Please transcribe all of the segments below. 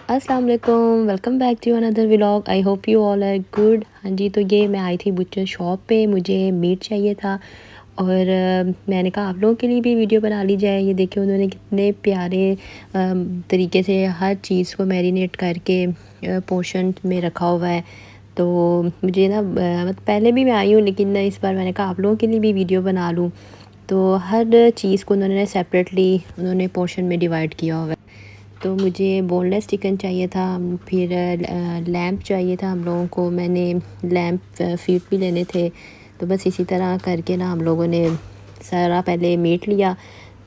अस्सलाम वालेकुम, welcome back to another vlog. I hope you all are good. हाँ जी, तो ये मैं आई थी बुचर शॉप पे, मुझे मीट चाहिए था और मैंने कहा आप लोगों के लिए भी वीडियो बना ली जाए। ये देखिए उन्होंने कितने प्यारे तरीके से हर चीज़ को मैरिनेट करके पोर्शन में रखा हुआ है। तो मुझे ना मतलब पहले भी मैं आई हूँ, लेकिन इस बार मैंने कहा आप लोगों के लिए भी वीडियो बना लूँ। तो हर चीज़ को उन्होंने सेपरेटली उन्होंने पोर्शन में डिवाइड किया हुआ है। तो मुझे बोनलेस चिकन चाहिए था, फिर लैम्प चाहिए था हम लोगों को। मैंने लैम्प फीट भी लेने थे। तो बस इसी तरह करके ना हम लोगों ने सारा पहले मीट लिया,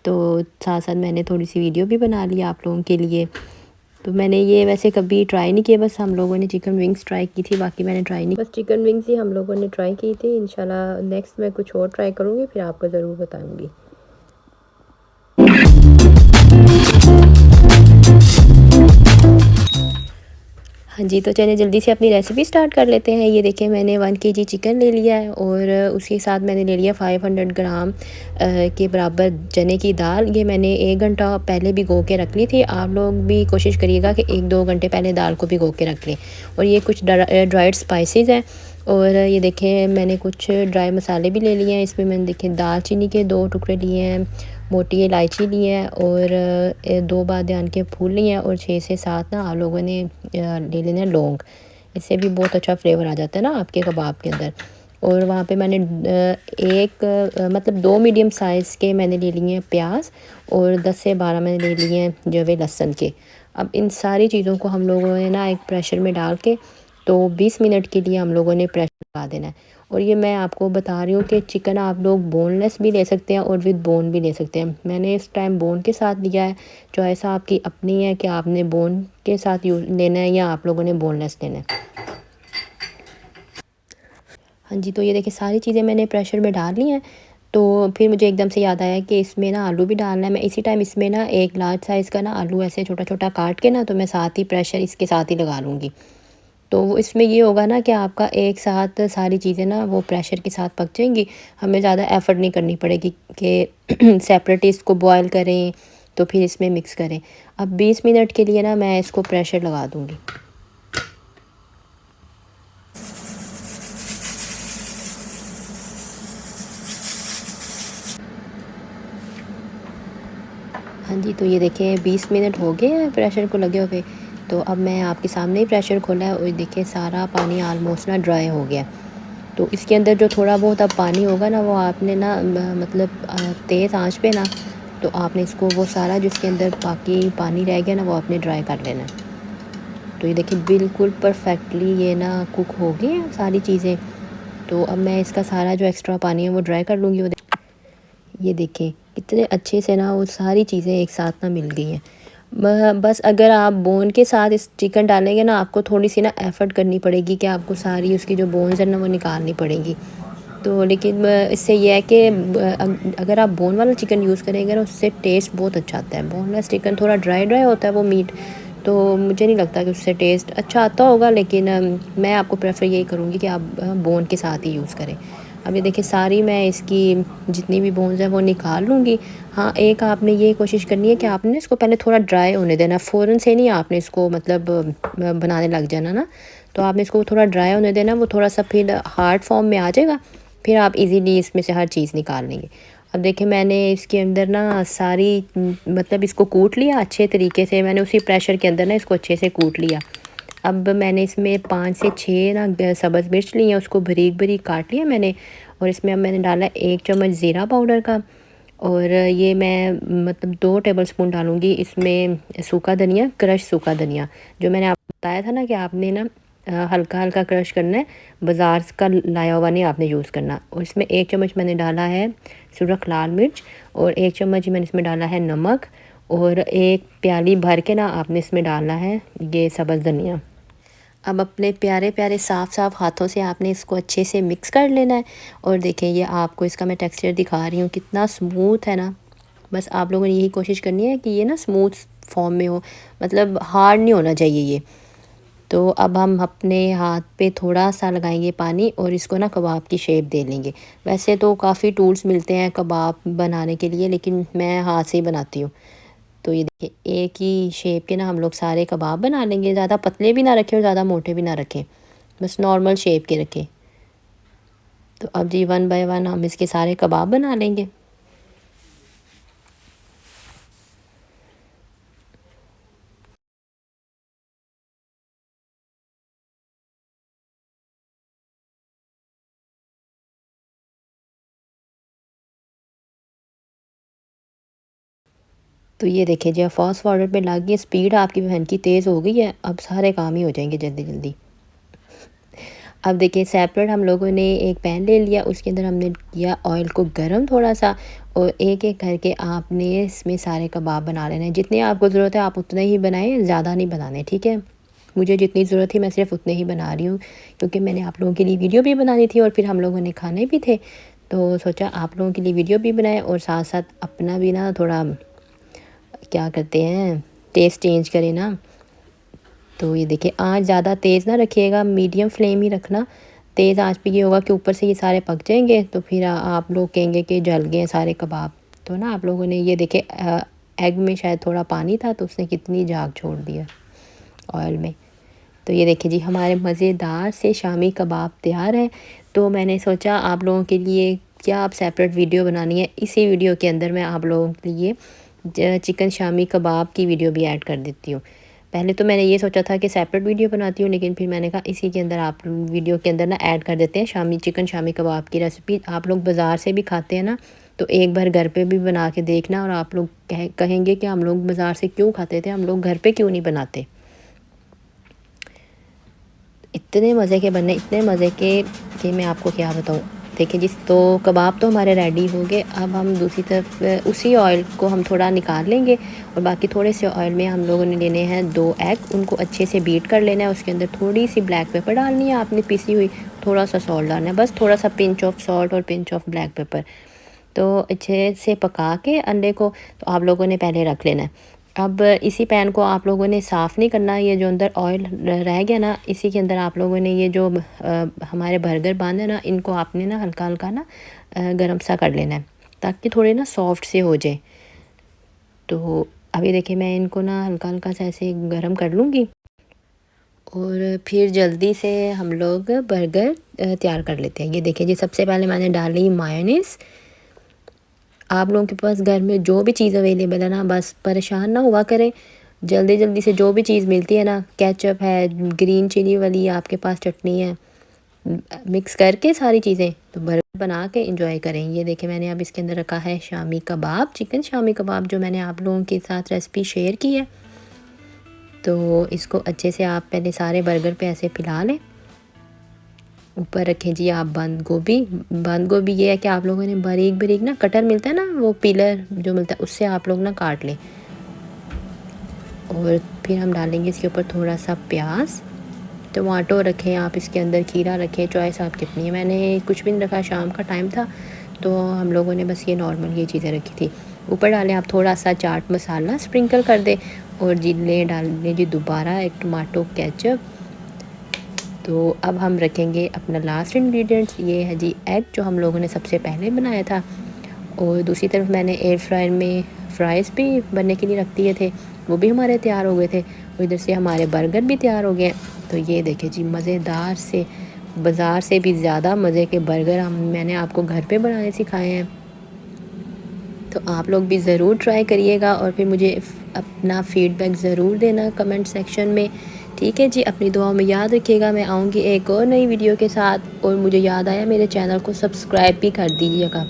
तो साथ साथ मैंने थोड़ी सी वीडियो भी बना लिया आप लोगों के लिए। तो मैंने ये वैसे कभी ट्राई नहीं किया, बस हम लोगों ने चिकन विंग्स ट्राई की थी, बाकी मैंने ट्राई नहीं, बस चिकन विंग्स ही हम लोगों ने ट्राई की थी। इंशाल्लाह नेक्स्ट मैं कुछ और ट्राई करूँगी, फिर आपको ज़रूर बताऊँगी। हाँ जी, तो चलिए जल्दी से अपनी रेसिपी स्टार्ट कर लेते हैं। ये देखिए मैंने 1 केजी चिकन ले लिया है और उसके साथ मैंने ले लिया 500 ग्राम के बराबर चने की दाल। ये मैंने 1 घंटा पहले भिगो के रख ली थी। आप लोग भी कोशिश करिएगा कि 1-2 घंटे पहले दाल को भिगो के रख लें। और ये कुछ ड्राइड स्पाइसेस हैं और ये देखिए मैंने कुछ ड्राई मसाले भी ले लिए हैं। इसमें मैंने देखिए दालचीनी के 2 टुकड़े लिए हैं, मोटी इलायची ली है और 2 बादियान के फूल लिए हैं और 6 से 7 ना आप लोगों ने ले लेना है लौंग। इससे भी बहुत अच्छा फ्लेवर आ जाता है ना आपके कबाब के अंदर। और वहाँ पे मैंने मतलब 2 मीडियम साइज़ के मैंने ले लिए हैं प्याज और 10 से 12 मैंने ले लिए हैं जवे लहसुन के। अब इन सारी चीज़ों को हम लोगों ने ना एक प्रेशर में डाल के तो 20 मिनट के लिए हम लोगों ने प्रेशर लगा देना है। और ये मैं आपको बता रही हूँ कि चिकन आप लोग बोनलेस भी ले सकते हैं और विद बोन भी ले सकते हैं। मैंने इस टाइम बोन के साथ लिया है। चॉइस आपकी अपनी है कि आपने बोन के साथ यूज़ लेना है या आप लोगों ने बोनलेस लेना है। हाँ जी, तो ये देखिए सारी चीज़ें मैंने प्रेशर में डाल ली हैं। तो फिर मुझे एकदम से याद आया कि इसमें ना आलू भी डालना है। मैं इसी टाइम इसमें ना एक लार्ज साइज़ का ना आलू ऐसे छोटा छोटा काट के ना तो मैं साथ ही प्रेशर इसके साथ ही लगा लूँगी। तो वो इसमें ये होगा ना कि आपका एक साथ सारी चीज़ें ना वो प्रेशर के साथ पक जाएंगी। हमें ज़्यादा एफ़र्ट नहीं करनी पड़ेगी कि सेपरेट इसको बॉयल करें तो फिर इसमें मिक्स करें। अब 20 मिनट के लिए ना मैं इसको प्रेशर लगा दूँगी। हाँ जी, तो ये देखें 20 मिनट हो गए हैं प्रेशर को लगे हुए। तो अब मैं आपके सामने ही प्रेशर खोला है और देखिए सारा पानी ऑलमोस्ट ना ड्राई हो गया। तो इसके अंदर जो थोड़ा बहुत अब पानी होगा ना वो आपने ना मतलब तेज़ आंच पे ना तो आपने इसको वो सारा जिसके अंदर बाकी पानी रह गया ना वो आपने ड्राई कर लेना है। तो ये देखिए बिल्कुल परफेक्टली ये ना कुक हो गई हैं सारी चीज़ें। तो अब मैं इसका सारा जो एक्स्ट्रा पानी है वो ड्राई कर लूँगी। ये देखें कितने अच्छे से ना वो सारी चीज़ें एक साथ ना मिल गई हैं। बस अगर आप बोन के साथ इस चिकन डालेंगे ना आपको थोड़ी सी ना एफ़र्ट करनी पड़ेगी कि आपको सारी उसकी जो बोन्स है ना वो निकालनी पड़ेगी। तो लेकिन इससे ये है कि अगर आप बोन वाला चिकन यूज़ करेंगे ना उससे टेस्ट बहुत अच्छा आता है। बोनलेस चिकन थोड़ा ड्राई ड्राई होता है वो मीट, तो मुझे नहीं लगता कि उससे टेस्ट अच्छा आता होगा, लेकिन मैं आपको प्रेफर यही करूँगी कि आप बोन के साथ ही यूज़ करें। अब ये देखिए सारी मैं इसकी जितनी भी बोन्स हैं वो निकाल लूँगी। हाँ, एक आपने ये कोशिश करनी है कि आपने इसको पहले थोड़ा ड्राई होने देना, फ़ौरन से नहीं आपने इसको मतलब बनाने लग जाना ना। तो आपने इसको थोड़ा ड्राई होने देना, वो थोड़ा सा फिर हार्ड फॉर्म में आ जाएगा, फिर आप इजीली इसमें से हर चीज़ निकाल लेंगे। अब देखिए मैंने इसके अंदर ना सारी मतलब इसको कूट लिया अच्छे तरीके से। मैंने उसी प्रेशर के अंदर ना इसको अच्छे से कूट लिया। अब मैंने इसमें 5 से 6 ना सब्ज़ मिर्च ली हैं, उसको बारीक बारीक काट लिया मैंने। और इसमें अब मैंने डाला 1 चम्मच ज़ीरा पाउडर का। और ये मैं मतलब 2 टेबलस्पून डालूँगी इसमें सूखा धनिया, क्रश सूखा धनिया। जो मैंने आपको बताया था ना कि आपने ना हल्का हल्का क्रश करना है, बाज़ार का लाया हुआ नहीं आपने यूज़ करना। और इसमें 1 चम्मच मैंने डाला है सुरख लाल मिर्च और 1 चम्मच मैंने इसमें डाला है नमक। और 1 प्याली भर के ना आपने इसमें डालना है ये सब्ज़ धनिया। अब अपने प्यारे प्यारे साफ़ साफ़ हाथों से आपने इसको अच्छे से मिक्स कर लेना है। और देखें ये आपको इसका मैं टेक्सचर दिखा रही हूँ कितना स्मूथ है ना। बस आप लोगों ने यही कोशिश करनी है कि ये ना स्मूथ फॉर्म में हो, मतलब हार्ड नहीं होना चाहिए ये। तो अब हम अपने हाथ पे थोड़ा सा लगाएंगे पानी और इसको ना कबाब की शेप दे लेंगे। वैसे तो काफ़ी टूल्स मिलते हैं कबाब बनाने के लिए, लेकिन मैं हाथ से ही बनाती हूँ। तो ये देखिए एक ही शेप के ना हम लोग सारे कबाब बना लेंगे। ज़्यादा पतले भी ना रखें और ज़्यादा मोटे भी ना रखें, बस नॉर्मल शेप के रखें। तो अब जी 1 बाय 1 हम इसके सारे कबाब बना लेंगे। तो ये देखिए जी, फास्ट फॉरवर्ड पे लग गई, स्पीड आपकी बहन की तेज़ हो गई है। अब सारे काम ही हो जाएंगे जल्दी जल्दी। अब देखिए सेपरेट हम लोगों ने एक पैन ले लिया, उसके अंदर हमने किया ऑयल को गरम थोड़ा सा, और एक एक करके आपने इसमें सारे कबाब बना लेने हैं। जितने आपको ज़रूरत है आप उतने ही बनाएं, ज़्यादा नहीं बनाने, ठीक है। मुझे जितनी ज़रूरत थी मैं सिर्फ उतने ही बना रही हूँ, क्योंकि मैंने आप लोगों के लिए वीडियो भी बनानी थी और फिर हम लोगों ने खाने भी थे। तो सोचा आप लोगों के लिए वीडियो भी बनाए और साथ साथ अपना भी ना थोड़ा क्या करते हैं, टेस्ट चेंज करें ना। तो ये देखिए आँच ज़्यादा तेज़ ना रखिएगा, मीडियम फ्लेम ही रखना। तेज़ आँच पे ये होगा कि ऊपर से ये सारे पक जाएंगे, तो फिर आप लोग कहेंगे कि जल गए सारे कबाब। तो ना आप लोगों ने ये देखे एग में शायद थोड़ा पानी था, तो उसने कितनी झाग छोड़ दिया ऑयल में। तो ये देखिए जी हमारे मज़ेदार से शामी कबाब तैयार है। तो मैंने सोचा आप लोगों के लिए क्या आप सेपरेट वीडियो बनानी है, इसी वीडियो के अंदर मैं आप लोगों के लिए चिकन शामी कबाब की वीडियो भी ऐड कर देती हूँ। पहले तो मैंने ये सोचा था कि सेपरेट वीडियो बनाती हूँ, लेकिन फिर मैंने कहा इसी के अंदर आप वीडियो के अंदर ना ऐड कर देते हैं शामी चिकन शामी कबाब की रेसिपी। आप लोग बाज़ार से भी खाते हैं ना, तो एक बार घर पे भी बना के देखना, और आप लोग कहेंगे कि हम लोग बाज़ार से क्यों खाते थे, हम लोग घर पे क्यों नहीं बनाते। इतने मज़े के बनने, इतने मज़े के कि मैं आपको क्या बताऊँ। देखिए जिस तो कबाब तो हमारे रेडी हो गए। अब हम दूसरी तरफ उसी ऑयल को हम थोड़ा निकाल लेंगे, और बाकी थोड़े से ऑयल में हम लोगों ने लेने हैं 2 एग, उनको अच्छे से बीट कर लेना है। उसके अंदर थोड़ी सी ब्लैक पेपर डालनी है आपने पिसी हुई, थोड़ा सा सॉल्ट डालना है, बस थोड़ा सा पिंच ऑफ सॉल्ट और पिंच ऑफ ब्लैक पेपर। तो अच्छे से पका के अंडे को तो आप लोगों ने पहले रख लेना है। अब इसी पैन को आप लोगों ने साफ़ नहीं करना, ये जो अंदर ऑयल रह गया ना, इसी के अंदर आप लोगों ने ये जो हमारे बर्गर बांधे ना, इनको आपने ना हल्का हल्का ना गरम सा कर लेना है, ताकि थोड़े ना सॉफ्ट से हो जाए। तो अभी देखिए मैं इनको ना हल्का हल्का सा ऐसे गरम कर लूँगी, और फिर जल्दी से हम लोग बर्गर तैयार कर लेते हैं। ये देखिए जी सबसे पहले मैंने डाली मायोनीज़। आप लोगों के पास घर में जो भी चीज़ अवेलेबल है ना, बस परेशान ना हुआ करें, जल्दी जल्दी से जो भी चीज़ मिलती है ना, केचप है, ग्रीन चिली वाली आपके पास चटनी है, मिक्स करके सारी चीज़ें तो बर्गर बना के इंजॉय करें। ये देखिए मैंने अब इसके अंदर रखा है शामी कबाब, चिकन शामी कबाब, जो मैंने आप लोगों के साथ रेसिपी शेयर की है। तो इसको अच्छे से आप पहले सारे बर्गर पे ऐसे फैला लें। ऊपर रखें जी आप बंद गोभी। बंद गोभी ये है कि आप लोगों ने बारीक बारीक ना, कटर मिलता है ना, वो पीलर जो मिलता है, उससे आप लोग ना काट लें। और फिर हम डालेंगे इसके ऊपर थोड़ा सा प्याज, टमाटो रखें आप इसके अंदर, खीरा रखें, चॉइस आप कितनी है। मैंने कुछ भी नहीं रखा, शाम का टाइम था, तो हम लोगों ने बस ये नॉर्मल ये चीज़ें रखी थी। ऊपर डालें आप थोड़ा सा चाट मसाला स्प्रिंकल कर दें, और जिले डाल लें जी दोबारा एक टमाटो केचप। तो अब हम रखेंगे अपना लास्ट इंग्रेडिएंट्स, ये है जी एग, जो हम लोगों ने सबसे पहले बनाया था। और दूसरी तरफ मैंने एयर फ्रायर में फ्राइज़ भी बनने के लिए रख दिए थे, वो भी हमारे तैयार हो गए थे। और इधर से हमारे बर्गर भी तैयार हो गए। तो ये देखिए जी मज़ेदार से, बाज़ार से भी ज़्यादा मज़े के बर्गर मैंने आपको घर पे बनाने सिखाए हैं। तो आप लोग भी ज़रूर ट्राई करिएगा, और फिर मुझे अपना फ़ीडबैक ज़रूर देना कमेंट सेक्शन में, ठीक है जी। अपनी दुआओं में याद रखिएगा। मैं आऊँगी एक और नई वीडियो के साथ, और मुझे याद आया मेरे चैनल को सब्सक्राइब भी कर दीजिएगा।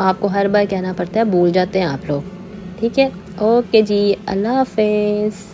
आपको हर बार कहना पड़ता है, भूल जाते हैं आप लोग, ठीक है। ओके जी, अल्लाह हाफ़िज़।